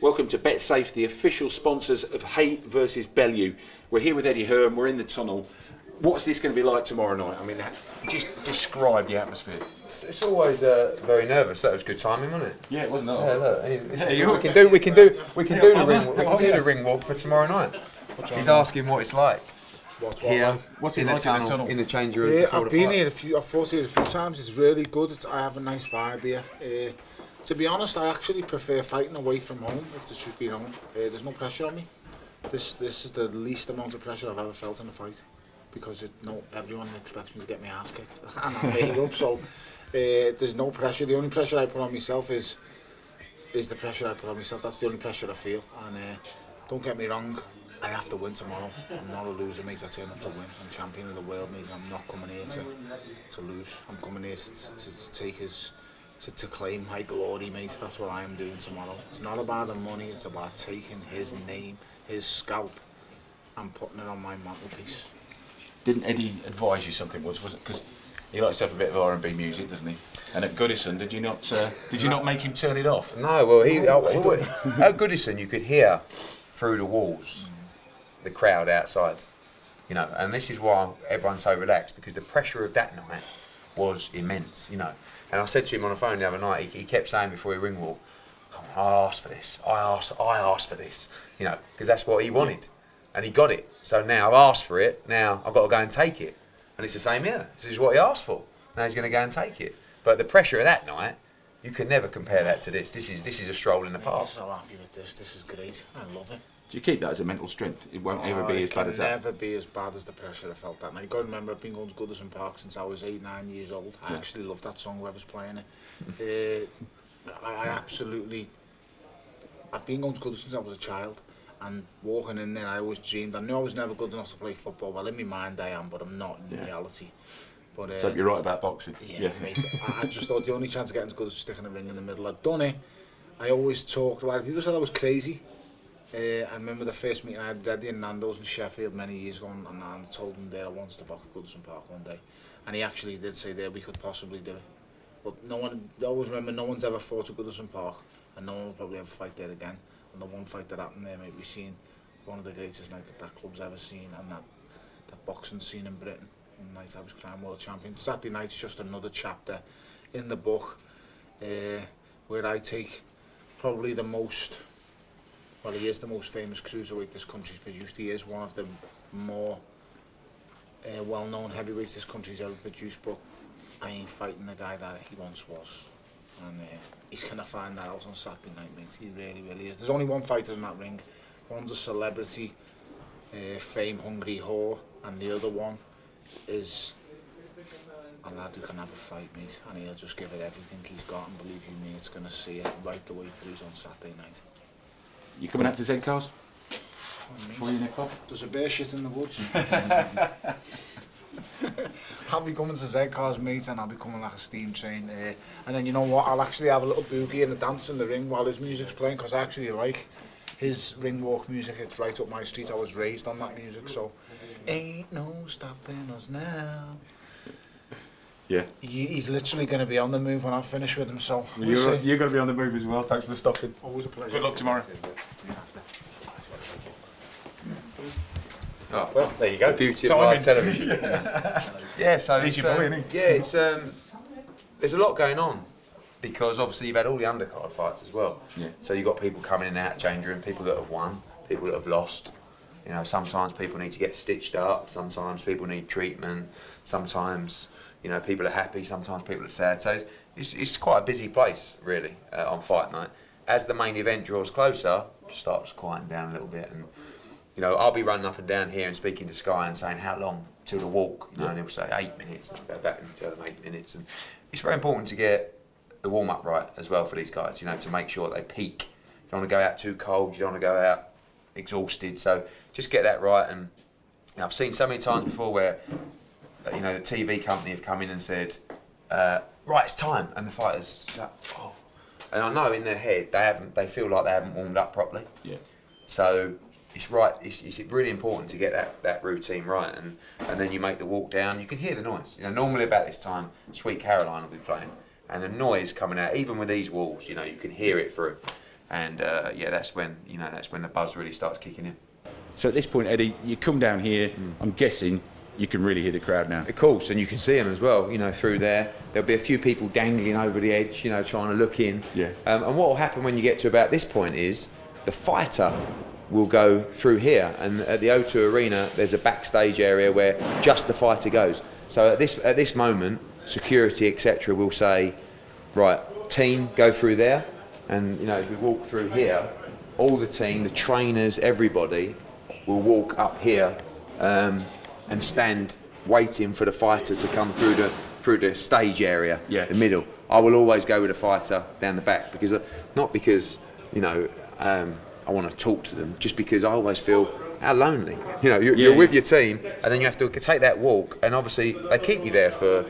Welcome to BetSafe, the official sponsors of Haye versus Bellew. We're here with Eddie Hearn, we're in the tunnel. What's this going to be like tomorrow night? I mean, just describe the atmosphere. It's always very nervous. That was good timing, wasn't it? Yeah, it wasn't it? Yeah, look, we can do the ring walk for tomorrow night. He's asking what it's like. What's in the tunnel? In the change room. Yeah, I've been here I've fought here a few times. It's really good. I have a nice vibe here. To be honest, I actually prefer fighting away from home, if the truth be known. There's no pressure on me. This is the least amount of pressure I've ever felt in a fight, because everyone expects me to get my ass kicked and I'm made up. So there's no pressure. The only pressure I put on myself is the pressure I put on myself. That's the only pressure I feel. And don't get me wrong, I have to win tomorrow. I'm not a loser, mate. I turn up to win. I'm champion of the world, mate. I'm not coming here to lose. I'm coming here to take to claim my glory, mate. That's what I am doing tomorrow. It's not about the money. It's about taking his name, his scalp, and putting it on my mantelpiece. Didn't Eddie advise you something? Was it because he likes to have a bit of R&B music, doesn't he? And at Goodison, did you not make him turn it off? No, well, at Goodison you could hear through the walls the crowd outside, you know, and this is why everyone's so relaxed, because the pressure of that night was immense, you know. And I said to him on the phone the other night, he kept saying before he ring walk, I asked for this, I asked for this, you know, because that's what he wanted, and he got it. So now I've asked for it, now I've got to go and take it. And it's the same here. This is what he asked for. Now he's going to go and take it. But the pressure of that night, you can never compare that to this. This is a stroll in the park. I'm so happy with this. This is great. I love it. Do you keep that as a mental strength? It won't ever be as bad as that. It can never be as bad as the pressure I felt that night. You've got to remember, I've been going to Goodison Park since I was 8-9 years old. I actually love that song, whoever's playing it. I've been going to Goodison since I was a child, and walking in there, I always dreamed. I knew I was never good enough to play football. Well, in my mind I am, but I'm not in reality. But, so you're right about boxing. Yeah. Mate, I just thought the only chance of getting to Goodison was sticking a ring in the middle. I'd done it. I always talked about it. People said I was crazy. I remember the first meeting I had Eddie and Nando's in Sheffield many years ago, and I told him there I wanted to box at Goodison Park one day, and he actually did say there we could possibly do it. But I always remember, no one's ever fought at Goodison Park, and no one will probably ever fight there again. And the one fight that happened there, mate, we've seen one of the greatest nights that club's ever seen, and that boxing scene in Britain. And the night I was crowned world champion. Saturday night's just another chapter in the book, where I take probably the most. Well, he is the most famous cruiserweight this country's produced. He is one of the more well-known heavyweights this country's ever produced, but I ain't fighting the guy that he once was. And he's going to find that out on Saturday night, mate. He really, really is. There's only one fighter in that ring. One's a celebrity, fame-hungry whore, and the other one is a lad who can have a fight, mate, and he'll just give it everything he's got, and believe you me, it's going to see it right the way through on Saturday night. You coming out to Z-Cars? For you, Nick? There's a bear shit in the woods. I'll be coming to Z-Cars, mate, and I'll be coming like a steam train. And then you know what? I'll actually have a little boogie and a dance in the ring while his music's playing, because I actually like his ring walk music. It's right up my street. I was raised on that music, so ain't no stopping us now. Yeah. He's literally going to be on the move when I finish with him, so you're going to be on the move as well. Thanks for stopping. Always a pleasure. Good luck tomorrow. Oh, well, there you go. The beauty of live television. Yeah, so he's your boy, isn't he? Yeah, it's there's a lot going on, because obviously you've had all the undercard fights as well. Yeah. So you've got people coming in and out of change room, people that have won, people that have lost. You know, sometimes people need to get stitched up, sometimes people need treatment, sometimes, you know, people are happy, sometimes people are sad. So it's quite a busy place, really, on fight night. As the main event draws closer, it starts quieting down a little bit, and you know, I'll be running up and down here and speaking to Sky and saying how long till the walk, you know, and he'll say 8 minutes, and I'll go back and tell them 8 minutes. And it's very important to get the warm up right as well for these guys, you know, to make sure they peak. You don't want to go out too cold, you don't want to go out exhausted, so just get that right. And you know, I've seen so many times before where, you know, the TV company have come in and said, right, it's time, and the fighters like, oh. And I know in their head they feel like they haven't warmed up properly. Yeah. So it's right. It's really important to get that routine right, and then you make the walk down. You can hear the noise. You know, normally about this time, Sweet Caroline will be playing, and the noise coming out, even with these walls, you know, you can hear it through. and that's when the buzz really starts kicking in. So at this point, Eddie, you come down here. I'm guessing you can really hear the crowd now. Of course, and you can see them as well. Through there, there'll be a few people dangling over the edge, trying to look in. Yeah. And what will happen when you get to about this point is the fighter will go through here, and at the O2 Arena, there's a backstage area where just the fighter goes. So at this moment, security, etc., will say, right, team, go through there, and as we walk through here, all the team, the trainers, everybody will walk up here and stand waiting for the fighter to come through the stage area, the middle. I will always go with the fighter down the back because not because I want to talk to them, just because I always feel how lonely. You're with your team, and then you have to take that walk, and obviously they keep you there for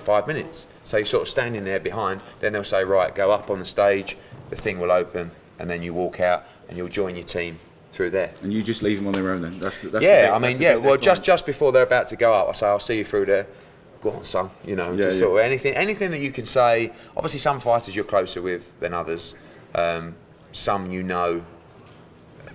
5 minutes. So you're sort of standing there behind. Then they'll say, right, go up on the stage. The thing will open, and then you walk out, and you'll join your team through there. And you just leave them on their own then? That's Well, just before they're about to go up, I say, I'll see you through there. Go on, son. Sort of anything that you can say. Obviously, some fighters you're closer with than others. Some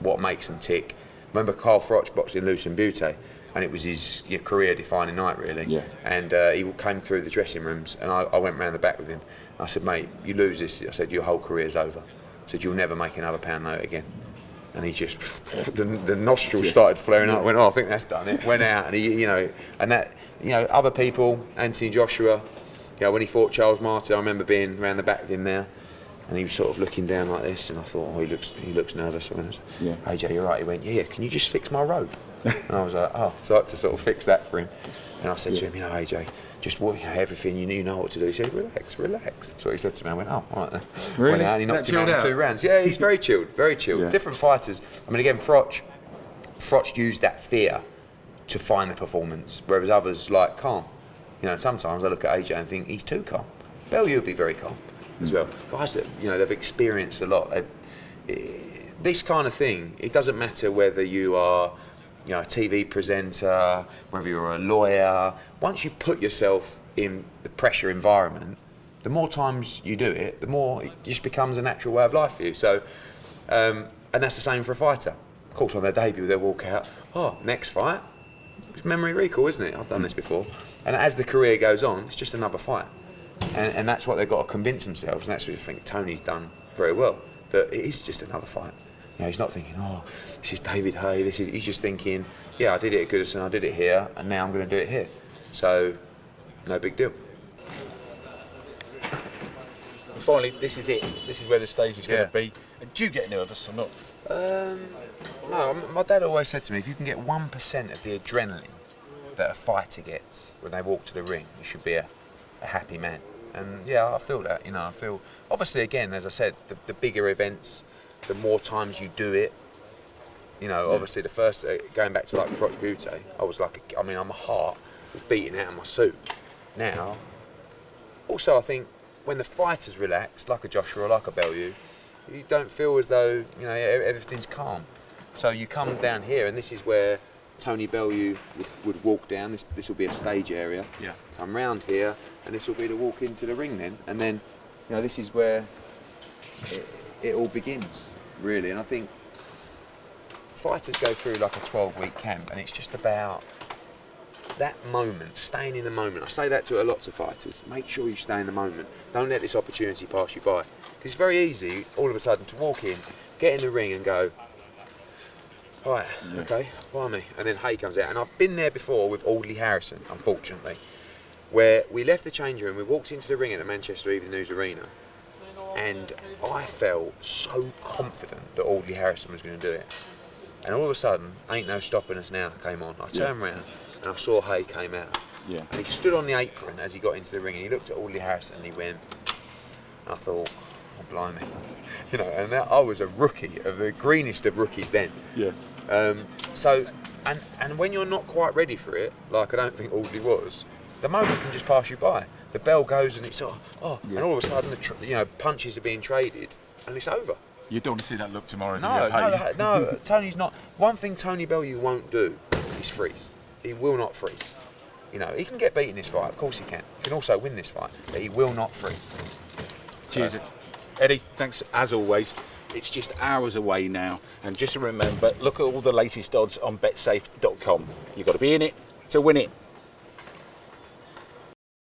what makes them tick. Remember Carl Froch boxed in Lucien Butte, and it was his career-defining night, really. Yeah. And he came through the dressing rooms, and I went round the back with him. I said, mate, you lose this. I said, your whole career's over. I said, you'll never make another pound note again. And he just, the nostrils started flaring up. I went, I think that's done it. Went out, and he, other people, Anthony Joshua, when he fought Charles Martin, I remember being round the back with him there, and he was sort of looking down like this, and I thought, he looks nervous. I went, AJ, you're right. He went, yeah, can you just fix my rope? And I was like, so I had to sort of fix that for him. And I said to him, AJ, just everything you know what to do. He said, relax. That's what he said to me. I went, all right then. Really? Went out and he knocked him out in 2 rounds. Yeah, he's very chilled. Yeah. Different fighters. I mean, again, Froch used that fear to find the performance, whereas others like calm. Sometimes I look at AJ and think he's too calm. Bellew would be very calm as well. Guys that they've experienced a lot. This kind of thing, it doesn't matter whether you are a TV presenter, whether you're a lawyer. Once you put yourself in the pressure environment, the more times you do it, the more it just becomes a natural way of life for you. So, and that's the same for a fighter. Of course, on their debut, they'll walk out, next fight. It's memory recall, isn't it? I've done this before. And as the career goes on, it's just another fight. And that's what they've got to convince themselves. And that's what I think Tony's done very well, that it is just another fight. He's not thinking, this is David Haye. He's just thinking, I did it at Goodison, I did it here, and now I'm going to do it here. So, no big deal. And finally, this is it. This is where the stage is going to be. And do you get nervous or not? No, my dad always said to me, if you can get 1% of the adrenaline that a fighter gets when they walk to the ring, you should be a happy man. And I feel that. I feel, obviously, again, as I said, the bigger events, the more times you do it, obviously the first, going back to like Froch Butte, I was like, my heart was beating out of my suit. Now, also I think when the fighter's relaxed, like a Joshua or like a Bellew, you don't feel as though, everything's calm. So you come down here, and this is where Tony Bellew would walk down. This will be a stage area. Yeah. Come round here, and this will be the walk into the ring then. And then, this is where it all begins, really. And I think fighters go through like a 12-week camp, and it's just about that moment, staying in the moment. I say that to lots of fighters. Make sure you stay in the moment. Don't let this opportunity pass you by. Because it's very easy, all of a sudden, to walk in, get in the ring and go, right, okay, why me? And then Haye comes out. And I've been there before with Audley Harrison, unfortunately, where we left the changing room, we walked into the ring at the Manchester Evening News Arena, and I felt so confident that Audley Harrison was going to do it. And all of a sudden, Ain't No Stopping Us Now came on. I turned round and I saw Haye came out. Yeah. And he stood on the apron as he got into the ring, and he looked at Audley Harrison and he went, and I thought, blimey. And that, I was a rookie, of the greenest of rookies then. Yeah. So, and when you're not quite ready for it, like I don't think Audley was, the moment can just pass you by. The bell goes and it's and all of a sudden, punches are being traded and it's over. You don't want to see that look tomorrow. No. Tony's not. One thing Tony Bellew won't do is freeze. He will not freeze. He can get beat in this fight. Of course he can. He can also win this fight, but he will not freeze. Cheers. Eddie, thanks as always. It's just hours away now, and just remember, look at all the latest odds on betsafe.com. You've got to be in it to win it.